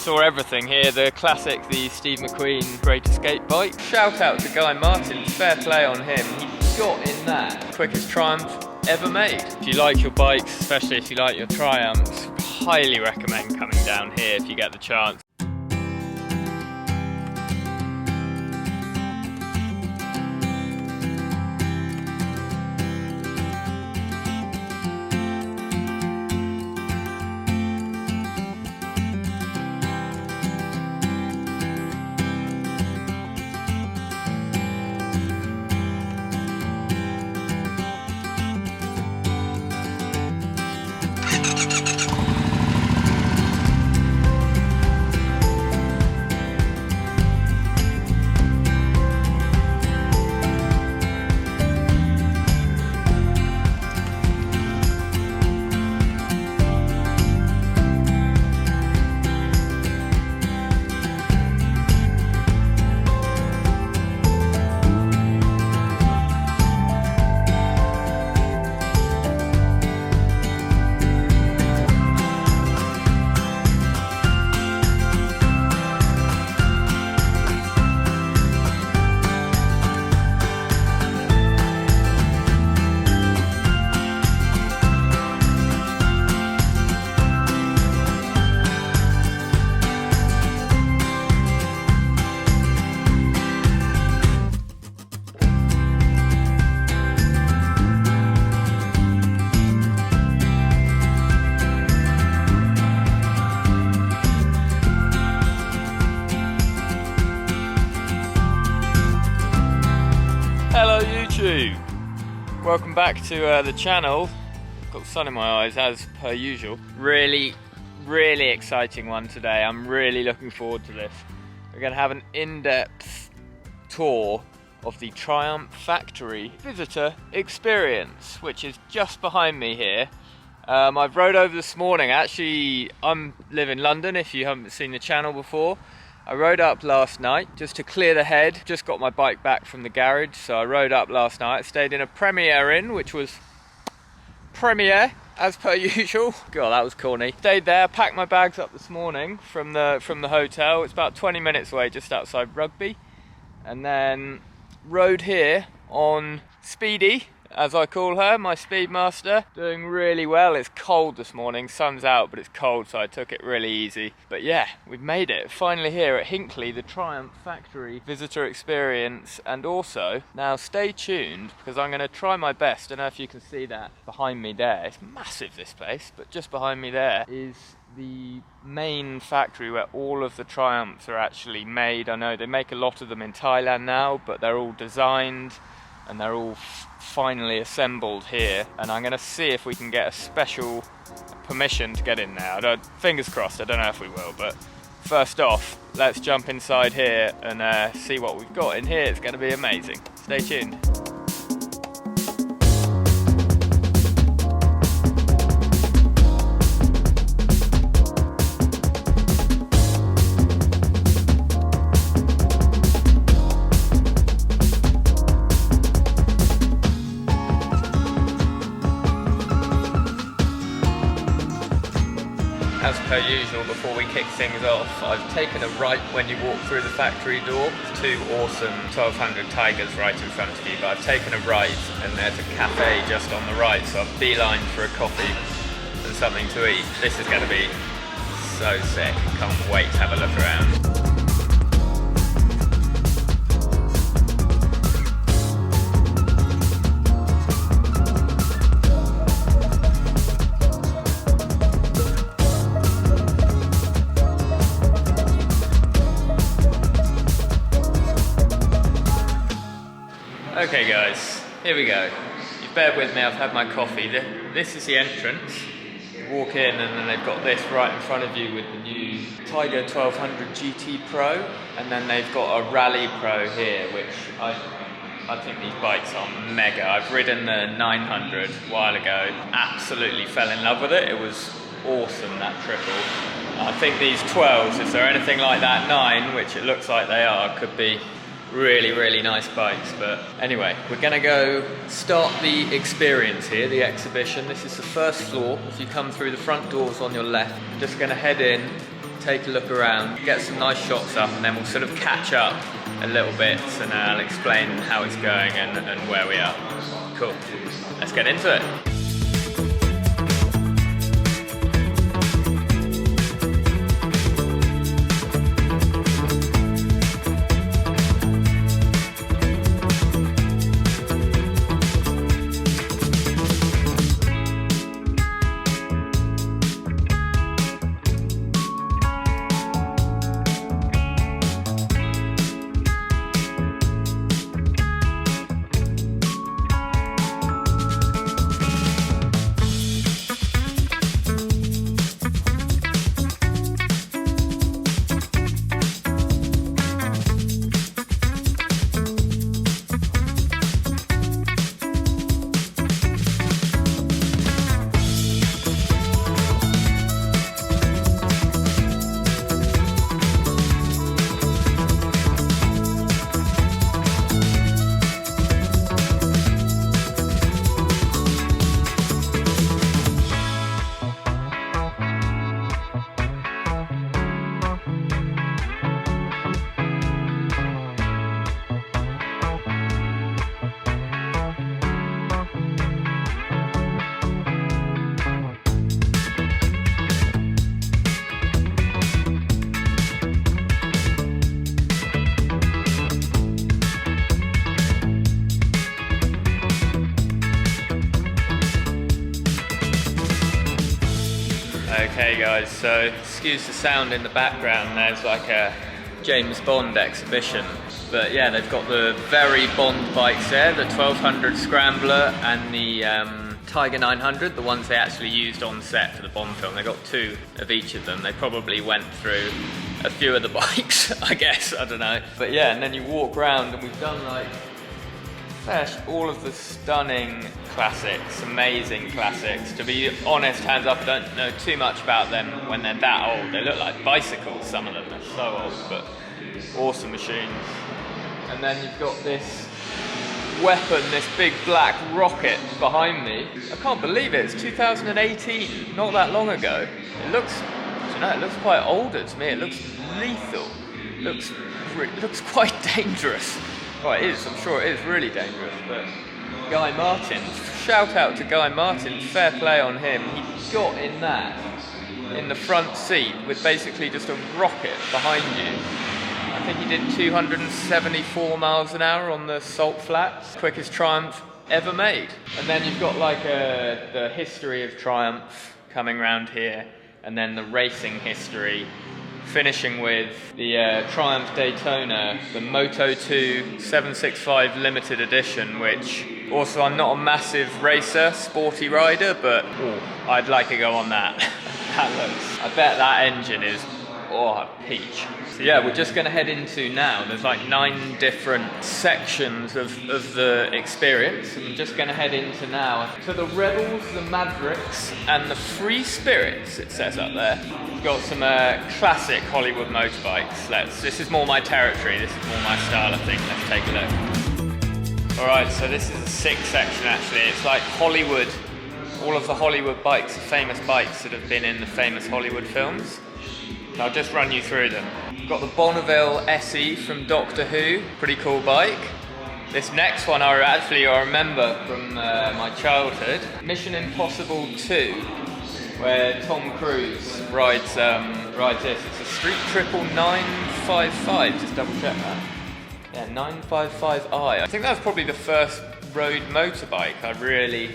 Saw everything here, the classic, the Steve McQueen Great Escape bike. Shout out to Guy Martin, fair play on him. He got in that quickest Triumph ever made. If you like your bikes, especially if you like your Triumphs, highly recommend coming down here if you get the chance. Welcome back to the channel. Got the sun in my eyes as per usual. Really exciting one today. I'm really looking forward to this. We're going to have an in-depth tour of the Triumph factory visitor experience, which is just behind me here. I've rode over this morning. Actually, I live in London if you haven't seen the channel before. I rode up last night just to clear the head. Just got my bike back from the garage, so I rode up last night. Stayed in a Premier Inn, which was Premier as per usual. God, that was corny. Stayed there, packed my bags up this morning from the hotel. It's about 20 minutes away, just outside Rugby, and then rode here on Speedy, as I call her, my Speedmaster. Doing really well. It's cold this morning, sun's out, but it's cold, so I took it really easy. But yeah, we've made it. Finally here at Hinckley, the Triumph factory visitor experience. And also, now stay tuned, because I'm going to try my best. I don't know if you can see that behind me there. It's massive, this place, but just behind me there is the main factory where all of the Triumphs are actually made. I know they make a lot of them in Thailand now, but they're all designed and they're all finally assembled here, and I'm going to see if we can get a special permission to get in there. Fingers crossed, I don't know if we will, but first off, let's jump inside here and see what we've got in here. It's going to be amazing. Stay tuned. As per usual, before we kick things off, I've taken a right when you walk through the factory door. Two awesome 1200 Tigers right in front of you, but I've taken a right and there's a cafe just on the right, so I've beelined for a coffee and something to eat. This is going to be so sick. Can't wait to have a look around. Okay guys, here we go. You've bear with me, I've had my coffee. This is the entrance. You walk in and then they've got this right in front of you with the new Tiger 1200 GT Pro, and then they've got a Rally Pro here, which I think these bikes are mega. I've ridden the 900 a while ago, absolutely fell in love with it. It was awesome, that triple. I think these 12s, if they're anything like that 9, which it looks like they are, could be really nice bikes. But anyway, we're gonna go start the experience here, the exhibition. This is the first floor. If you come through the front doors on your left, just gonna head in take a look around, get some nice shots up, and then we'll sort of catch up a little bit, and I'll explain how it's going and where we are. Cool. Let's get into it. Okay guys, so excuse the sound in the background, there's like a James Bond exhibition. But yeah, they've got the very Bond bikes there, the 1200 Scrambler and the Tiger 900, the ones they actually used on set for the Bond film. They got two of each of them. They probably went through a few of the bikes, I guess, I don't know. But yeah, and then you walk around and we've done like all of the stunning classics, amazing classics. To be honest, hands up, I don't know too much about them when they're that old. They look like bicycles, some of them, they're so old, but awesome machines. And then you've got this weapon, this big black rocket behind me. I can't believe it, it's 2018, not that long ago. It looks, I don't know, it looks quite older to me. It looks lethal, it looks quite dangerous. Well, it is, I'm sure it is really dangerous, but Guy Martin, shout out to Guy Martin, fair play on him. He got in that, in the front seat, with basically just a rocket behind you. I think he did 274 miles an hour on the salt flats, quickest Triumph ever made. And then you've got like the history of Triumph coming around here, and then the racing history, finishing with the Triumph Daytona, the Moto 2 765 limited edition, which also I'm not a massive racer, sporty rider, but I'd like a go on that. I bet that engine is, a peach. So yeah, we're just going to head into now. There's like 9 different sections of the experience. I'm just going to head into now to the Rebels, the Mavericks, and the Free Spirits, it says up there. We've got some classic Hollywood motorbikes. This is more my territory, this is more my style of thing. Let's take a look. Alright, so this is a 6th section actually. It's like Hollywood, all of the Hollywood bikes, the famous bikes that have been in the famous Hollywood films. I'll just run you through them. We've got the Bonneville SE from Doctor Who, pretty cool bike. This next one I remember from my childhood, Mission Impossible 2, where Tom Cruise rides this. It's a Street Triple 955, just double check that. Yeah, 955i. I think that's probably the first road motorbike I really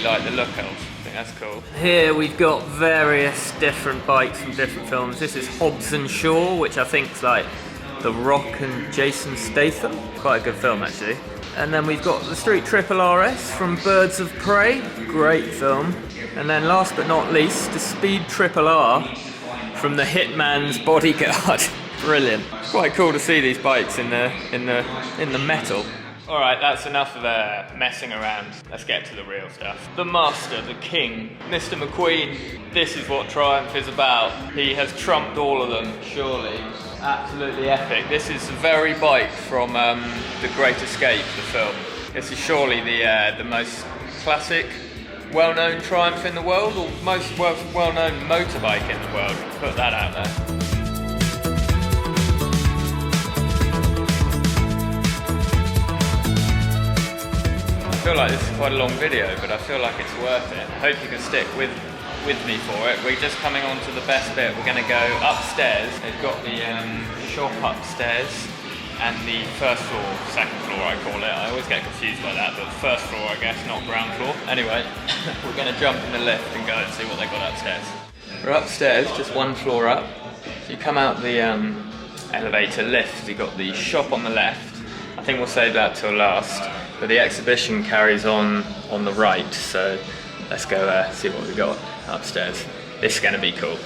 like the look of. I think that's cool. Here we've got various different bikes from different films. This is Hobbs and Shaw, which I think is like The Rock and Jason Statham. Quite a good film actually. And then we've got the Street Triple RS from Birds of Prey. Great film. And then last but not least, the Speed Triple R from The Hitman's Bodyguard. Brilliant. It's quite cool to see these bikes in the metal. Alright, that's enough of messing around. Let's get to the real stuff. The master, the king, Mr. McQueen. This is what Triumph is about. He has trumped all of them, surely. Absolutely epic. This is the very bike from The Great Escape, the film. This is surely the most classic, well-known Triumph in the world, or most well-known motorbike in the world. Put that out there. I feel like this is quite a long video, but I feel like it's worth it. I hope you can stick with me for it. We're just coming on to the best bit. We're going to go upstairs. They've got the shop upstairs and the first floor, second floor I call it. I always get confused by that, but first floor I guess, not ground floor. Anyway, we're going to jump in the lift and go and see what they've got upstairs. We're upstairs, just one floor up. So you come out the elevator lift, you've got the shop on the left. I think we'll save that till last, but the exhibition carries on the right, so let's go see what we've got upstairs. This is going to be cool.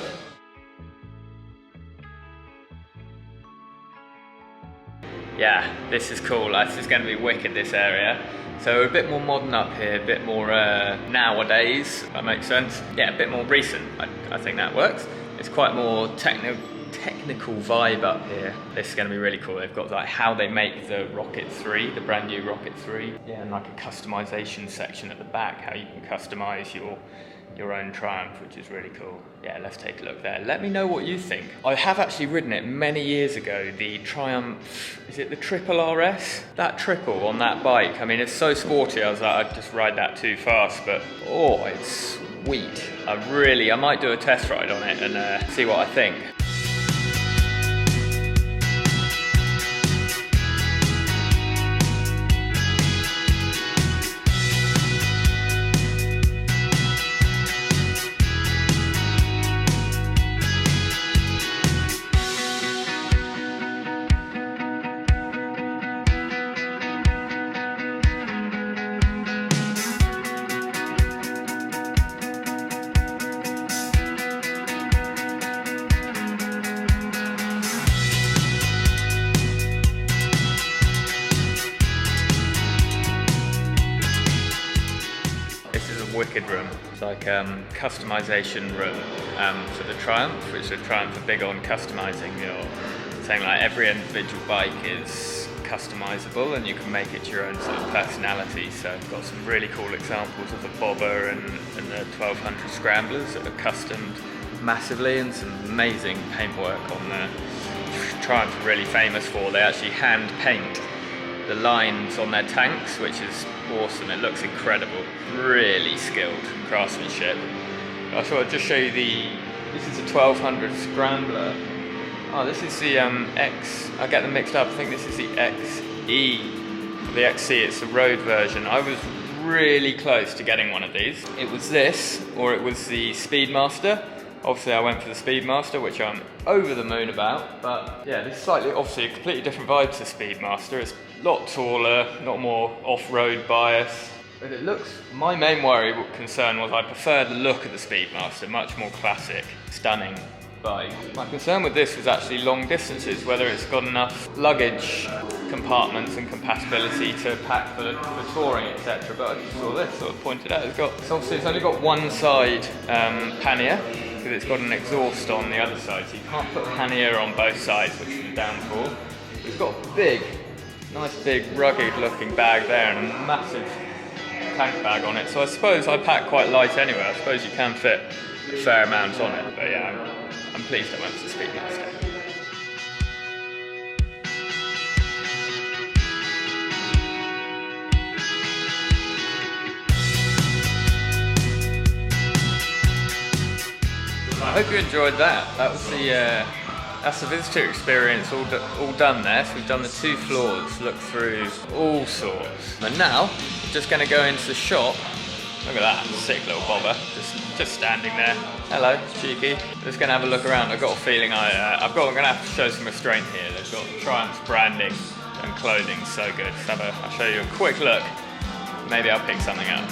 Yeah, this is cool. This is going to be wicked, this area. So we're a bit more modern up here, a bit more nowadays, if that makes sense. Yeah, a bit more recent. I think that works. It's quite more technical vibe up here. This is going to be really cool. They've got like how they make the Rocket 3, the brand new Rocket 3. Yeah, and like a customization section at the back, how you can customize your own Triumph, which is really cool. Yeah, let's take a look there. Let me know what you think. I have actually ridden it many years ago, the Triumph, is it the Triple RS? That triple on that bike, I mean, it's so sporty, I was like, I'd just ride that too fast, but oh, it's sweet. I might do a test ride on it and see what I think. Wicked room. It's like customization room for the Triumph, which the Triumph are big on customizing. Saying like every individual bike is customizable and you can make it your own sort of personality. So I've got some really cool examples of the Bobber and the 1200 Scramblers that are customed massively, and some amazing paintwork on the Triumph are really famous for. They actually hand paint the lines on their tanks, which is awesome. It looks incredible. Really skilled craftsmanship. I thought I'd just show you this is a 1200 Scrambler. Oh, this is the X, I get them mixed up. I think this is the XE. The XC, it's the road version. I was really close to getting one of these. It was this, or it was the Speedmaster. Obviously I went for the Speedmaster, which I'm over the moon about, but yeah, this is slightly, obviously a completely different vibe to Speedmaster. It's a lot taller, not more off-road bias. But it looks, my main concern was I prefer the look of the Speedmaster, much more classic, stunning bike. My concern with this was actually long distances, whether it's got enough luggage compartments and compatibility to pack for touring, etc. But I just saw this, sort of pointed out, it's only got one side pannier, because it's got an exhaust on the other side, so you can't put pannier on both sides, which is the downfall. It's got a nice big rugged looking bag there and a massive tank bag on it, so I suppose I pack quite light anyway. I suppose you can fit a fair amount on it, but yeah, I'm pleased I went for the Speedmaster. I hope you enjoyed that. That was that's the visitor experience all done there. So we've done the 2 floors, looked through all sorts. And now, we're just going to go into the shop. Look at that, sick little bobber, just standing there. Hello, cheeky. Just going to have a look around. I've got a feeling I'm going to have to show some restraint here. They've got Triumph's branding and clothing, so good. I'll show you a quick look. Maybe I'll pick something up.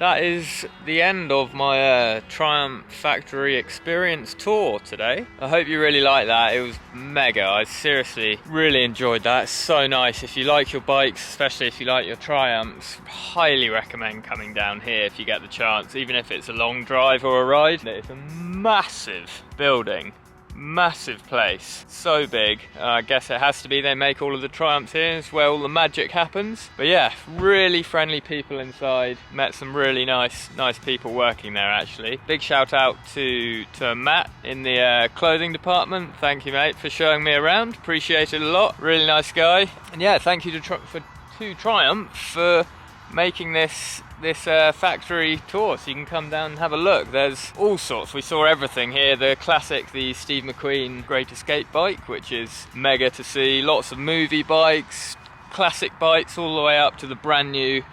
that is the end of my Triumph factory experience tour today. I hope you really liked that. It was mega. I seriously really enjoyed that. It's so nice. If you like your bikes, especially if you like your Triumphs, highly recommend coming down here if you get the chance, even if it's a long drive or a ride. It's a massive building. Massive place, so big. I guess it has to be. They make all of the Triumphs here, is where all the magic happens. But yeah, really friendly people inside. Met some really nice people working there actually. Big shout out to Matt in the clothing department. Thank you, mate, for showing me around. Appreciate it a lot. Really nice guy. And yeah, thank you to Triumph for making this factory tour, so you can come down and have a look. There's all sorts. We saw everything here. The classic, the Steve McQueen Great Escape bike, which is mega to see. Lots of movie bikes, classic bikes, all the way up to the brand new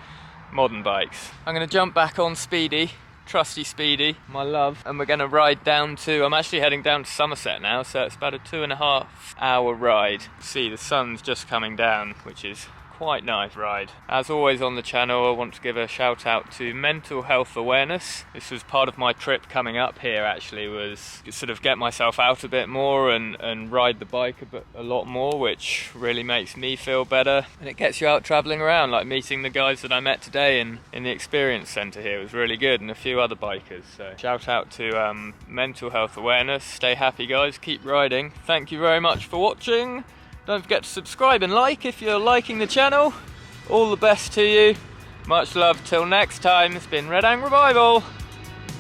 modern bikes. I'm going to jump back on Speedy, trusty Speedy, my love, and we're going to ride down to, I'm actually heading down to Somerset now, so it's about a 2.5 hour ride. See, the sun's just coming down, which is quite nice ride. As always on the channel, I want to give a shout out to mental health awareness. This was part of my trip coming up here actually, was to sort of get myself out a bit more and ride the bike a lot more, which really makes me feel better, and it gets you out travelling around, like meeting the guys that I met today in the experience centre here. It was really good, and a few other bikers. So shout out to mental health awareness. Stay happy guys, keep riding. Thank you very much for watching. Don't forget to subscribe and like if you're liking the channel. All the best to you. Much love till next time. It's been RedAng Revival.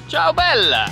Ciao bella!